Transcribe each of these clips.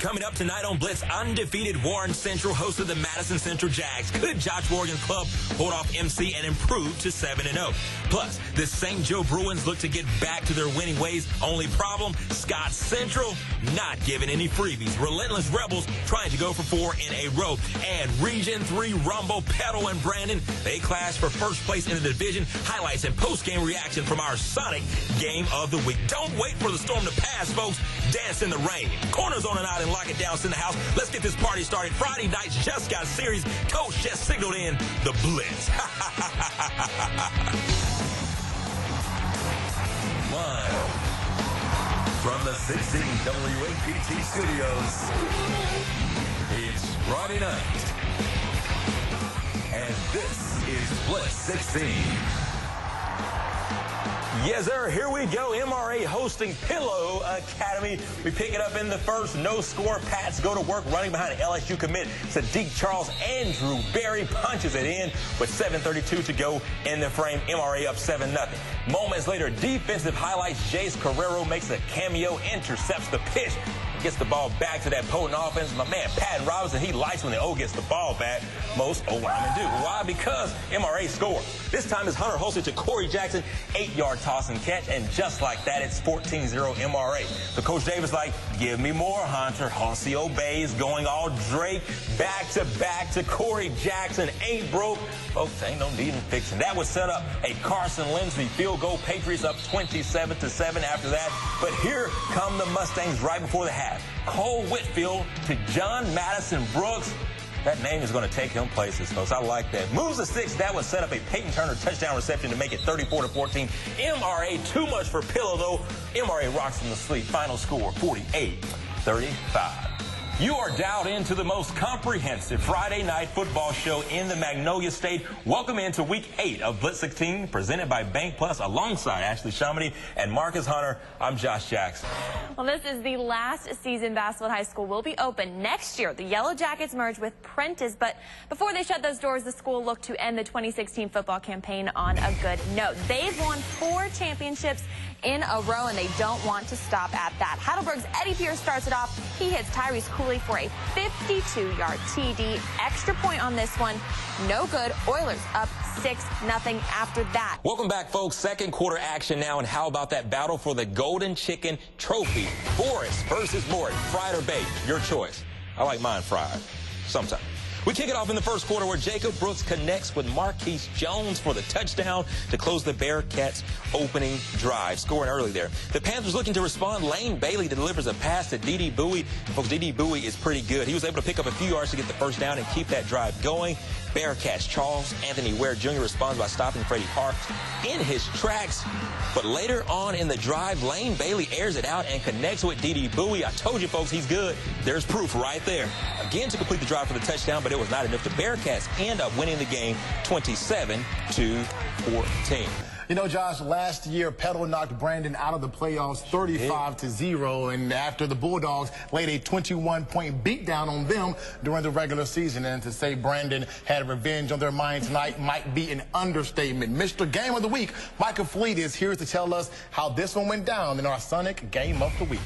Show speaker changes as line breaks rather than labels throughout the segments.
Coming up tonight on Blitz, undefeated Warren Central hosted the Madison Central Jags. Could Josh Morgan's club hold off MC and improve to 7-0? Plus, the St. Joe Bruins look to get back to their winning ways. Only problem, Scott Central not giving any freebies. Relentless Rebels trying to go for 4 in a row. And Region 3 Rumble, Petal, and Brandon, they clash for first place in the division. Highlights and post-game reaction from our Sonic Game of the Week. Don't wait for the storm to pass, folks. Dance in the rain. Corners on and out and lock it down in the house. Let's get this party started. Friday nights just got serious. Coach just signaled in the Blitz. Live from the 16 WAPT studios, it's Friday night, and this is Blitz 16. Yes, sir. Here we go. MRA hosting Pillow Academy. We pick it up in the first. No score. Pats go to work running behind an LSU commit. Sadiq Charles Andrew Berry punches it in with 7:32 to go in the frame. MRA up 7-0. Moments later, defensive highlights. Jace Carrero makes a cameo, intercepts the pitch, gets the ball back to that potent offense. My man, Patton Robinson, he likes when the O gets the ball back. Most O linemen do. Why? Because MRA scores. This time is Hunter Hulsey to Corey Jackson, 8-yard toss and catch, and just like that, it's 14-0 MRA. So Coach Davis like, give me more, Hunter. Hulsey obeys, going all Drake, back to Corey Jackson. Ain't broke. Folks, ain't no need in fixing. That would set up a Carson Lindsey field goal. Patriots up 27-7 after that. But here come the Mustangs right before the half. Cole Whitfield to John Madison Brooks. That name is going to take him places, folks. I like that. Moves to 6. That would set up a Peyton Turner touchdown reception to make it 34-14. MRA too much for Pillow, though. MRA rocks from the sleep. Final score, 48-35. You are dialed into the most comprehensive Friday night football show in the Magnolia State. Welcome into Week 8 of Blitz 16, presented by Bank Plus, alongside Ashley Shamity and Marcus Hunter. I'm Josh Jackson.
Well, this is the last season Basswood High School will be open. Next year, the Yellow Jackets merge with Prentice, but before they shut those doors, the school looked to end the 2016 football campaign on a good note. They've won 4 championships in a row, and they don't want to stop at that. Heidelberg's Eddie Pierce starts it off. He hits Tyrese Cooley for a 52-yard TD. Extra point on this one. No good. Oilers up 6-0 after that.
Welcome back, folks. Second quarter action now, and how about that battle for the Golden Chicken Trophy? Forrest versus Mort. Fried or baked? Your choice. I like mine fried. Sometimes. We kick it off in the first quarter where Jacob Brooks connects with Marquise Jones for the touchdown to close the Bearcats' opening drive, scoring early there. The Panthers looking to respond. Lane Bailey delivers a pass to D.D. Bowie. Folks, D.D. Bowie is pretty good. He was able to pick up a few yards to get the first down and keep that drive going. Bearcats' Charles Anthony Ware Jr. responds by stopping Freddie Hart in his tracks. But later on in the drive, Lane Bailey airs it out and connects with D.D. Bowie. I told you, folks, he's good. There's proof right there. Again to complete the drive for the touchdown, but it was not enough. The Bearcats end up winning the game 27-14.
You know, Josh, last year, Petal knocked Brandon out of the playoffs 35-0, and after the Bulldogs laid a 21-point beatdown on them during the regular season. And to say Brandon had revenge on their mind tonight might be an understatement. Mr. Game of the Week, Michael Fleet, is here to tell us how this one went down in our Sonic Game of the Week.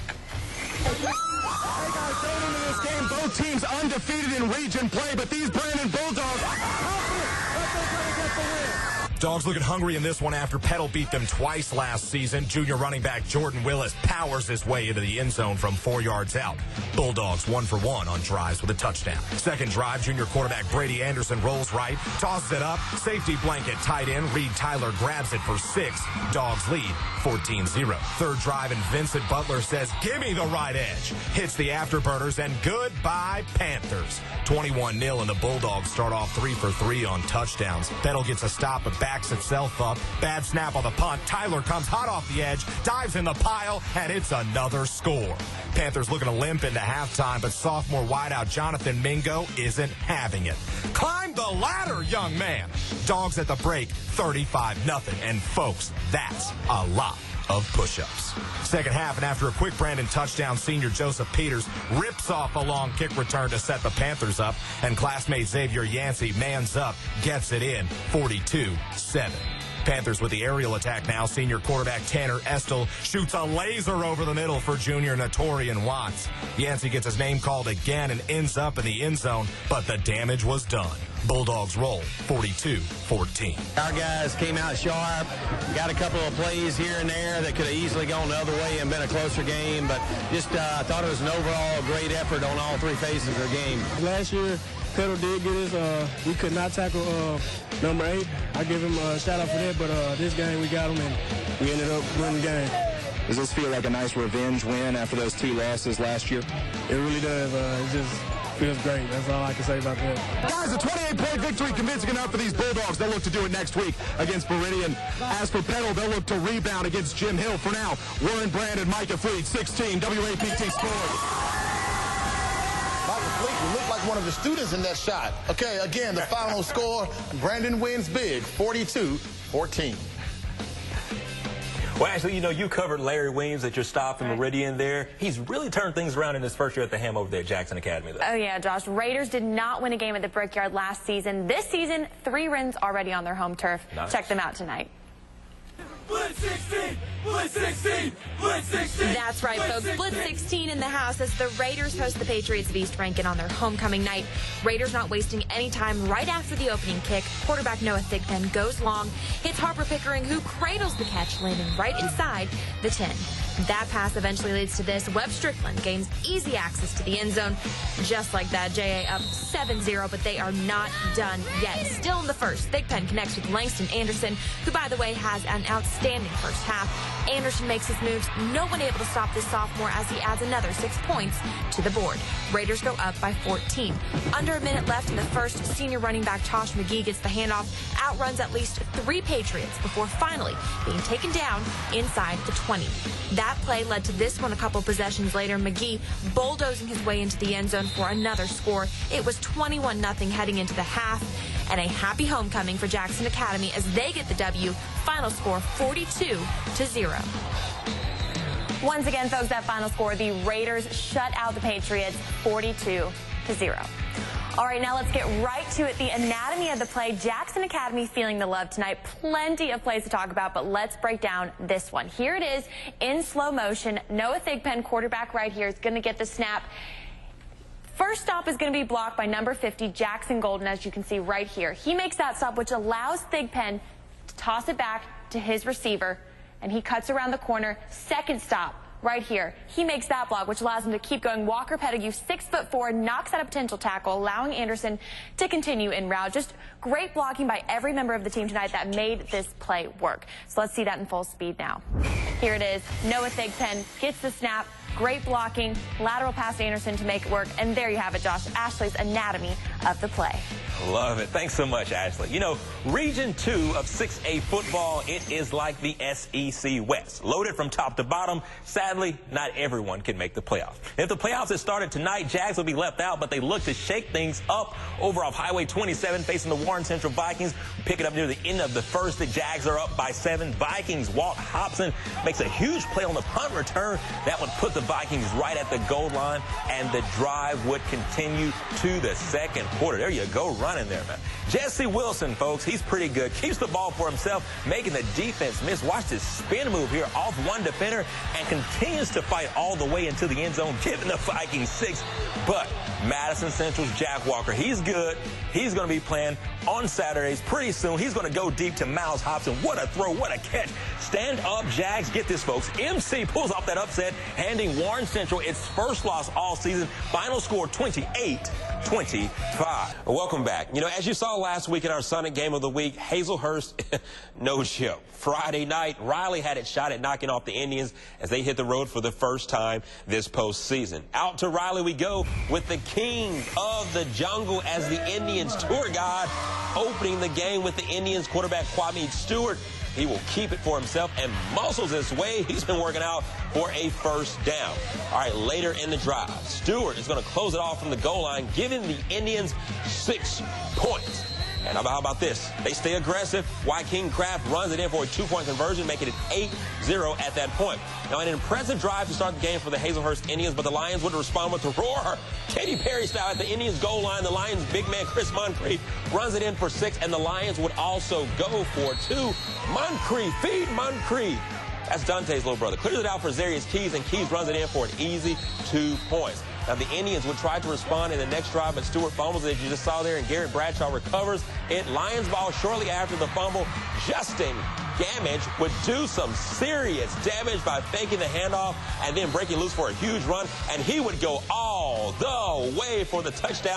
Hey guys, going into this game, both teams undefeated in region play, but these Brandon Bulldogs confident that they're going to get the win.
Dogs looking hungry in this one after Petal beat them twice last season. Junior running back Jordan Willis powers his way into the end zone from 4 yards out. Bulldogs 1 for 1 on drives with a touchdown. Second drive, junior quarterback Brady Anderson rolls right, tosses it up, safety blanket tight end. Reed Tyler grabs it for 6. Dogs lead 14-0. Third drive, and Vincent Butler says, give me the right edge. Hits the afterburners, and goodbye Panthers. 21-0, and the Bulldogs start off 3 for 3 on touchdowns. Petal gets a stop, but backs itself up. Bad snap on the punt. Tyler comes hot off the edge, dives in the pile, and it's another score. Panthers looking to limp into halftime, but sophomore wideout Jonathan Mingo isn't having it. Climb the ladder, young man. Dogs at the break, 35-0. And folks, that's a lot of push-ups. Second half, and after a quick Brandon touchdown, senior Joseph Peters rips off a long kick return to set the Panthers up, and classmate Xavier Yancey mans up, gets it in, 42-7. Panthers with the aerial attack now. Senior quarterback Tanner Estel shoots a laser over the middle for junior Notorian Watts. Yancey gets his name called again and ends up in the end zone, but the damage was done. Bulldogs roll 42-14.
Our guys came out sharp, got a couple of plays here and there that could have easily gone the other way and been a closer game, but just I thought it was an overall great effort on all three phases of the game.
Last year, Petal did get us. We could not tackle number 8. I give him a shout out for that, but this game we got him and we ended up winning the game.
Does this feel like a nice revenge win after those 2 losses last year?
It really does. It just feels great. That's all I can say about that.
Guys, a 28-point victory convincing enough for these Bulldogs. They'll look to do it next week against Meridian. As for Petal, they'll look to rebound against Jim Hill. For now, Warren Brandon, Micah Fleet, 16, WAPT scored.
Micah Fleet looked like one of the students in that shot. Okay, again, the final score, Brandon wins big, 42-14.
Well, actually, you know, you covered Larry Weems at your stop in Meridian there. He's really turned things around in his first year at the Ham over there at Jackson Academy, though.
Oh, yeah, Josh. Raiders did not win a game at the Brickyard last season. This season, 3 wins already on their home turf.
Nice.
Check them out tonight.
Blitz 16! Blitz 16! Blitz 16!
That's right, folks. Blitz 16 in the house as the Raiders host the Patriots of East Rankin on their homecoming night. Raiders not wasting any time right after the opening kick. Quarterback Noah Thigpen goes long, hits Harper Pickering, who cradles the catch, landing right inside the 10. That pass eventually leads to this. Webb Strickland gains easy access to the end zone. Just like that, JA up 7-0, but they are not done yet. Still in the first, Thigpen connects with Langston Anderson, who, by the way, has an outstanding first half. Anderson makes his moves. No one able to stop this sophomore as he adds another 6 points to the board. Raiders go up by 14. Under a minute left in the first, senior running back Tosh McGee gets the handoff, outruns at least 3 Patriots before finally being taken down inside the 20. That play led to this one a couple possessions later. McGee bulldozing his way into the end zone for another score. It was 21-0 heading into the half, and a happy homecoming for Jackson Academy as they get the W. Final score 42-0.
Once again, folks, that final score, the Raiders shut out the Patriots 42-0. All right, now let's get right to it. The anatomy of the play. Jackson Academy feeling the love tonight. Plenty of plays to talk about, but let's break down this one. Here it is in slow motion. Noah Thigpen, quarterback right here, is going to get the snap. First stop is going to be blocked by number 50, Jackson Golden, as you can see right here. He makes that stop, which allows Thigpen to toss it back to his receiver, and he cuts around the corner. Second stop right here. He makes that block, which allows him to keep going. Walker Pettigrew, 6'4", knocks out a potential tackle, allowing Anderson to continue en route. Just great blocking by every member of the team tonight that made this play work. So let's see that in full speed now. Here it is. Noah Thigpen gets the snap. Great blocking, lateral pass to Anderson to make it work. And there you have it, Josh. Ashley's anatomy of the play.
Love it. Thanks so much, Ashley. You know, Region 2 of 6A football, it is like the SEC West. Loaded from top to bottom. Sadly, not everyone can make the playoffs. If the playoffs had started tonight, Jags will be left out, but they look to shake things up over off Highway 27 facing the Warren Central Vikings. Pick it up near the end of the first. The Jags are up by 7. Vikings, Walt Hobson makes a huge play on the punt return. That would put the Vikings right at the goal line, and the drive would continue to the second quarter. There you go, running there, man. Jesse Wilson, folks, he's pretty good. Keeps the ball for himself, making the defense miss. Watch this spin move here off one defender and continues to fight all the way into the end zone, giving the Vikings 6. But Madison Central's Jack Walker, he's good. He's going to be playing on Saturdays pretty soon. He's going to go deep to Miles Hobson. What a throw, what a catch. Stand up, Jags. Get this, folks. MC pulls off that upset, handing Warren Central its first loss all season. Final score 28-25. Welcome back. You know, as you saw last week in our Sonic Game of the Week, Hazelhurst, no show. Friday night, Riley had it shot at knocking off the Indians as they hit the road for the first time this postseason. Out to Riley we go with the king of the jungle as the Indians tour guide, opening the game with the Indians quarterback Kwame Stewart. He will keep it for himself and muscles his way. He's been working out for a first down. All right, later in the drive, Stewart is going to close it off from the goal line, giving the Indians 6 points. And how about this? They stay aggressive. King Kraft runs it in for a 2-point conversion, making it 8-0 at that point. Now, an impressive drive to start the game for the Hazelhurst Indians, but the Lions would respond with a roar. Katy Perry style at the Indians goal line. The Lions' big man, Chris Moncrief, runs it in for 6, and the Lions would also go for 2. Moncrief, feed Moncrief. That's Dante's little brother. Clears it out for Zarius Keys, and Keys runs it in for an easy 2 points. Now, the Indians would try to respond in the next drive, but Stewart fumbles it, as you just saw there, and Garrett Bradshaw recovers it. Lions ball shortly after the fumble. Justin Gamage would do some serious damage by faking the handoff and then breaking loose for a huge run, and he would go all the way for the touchdown.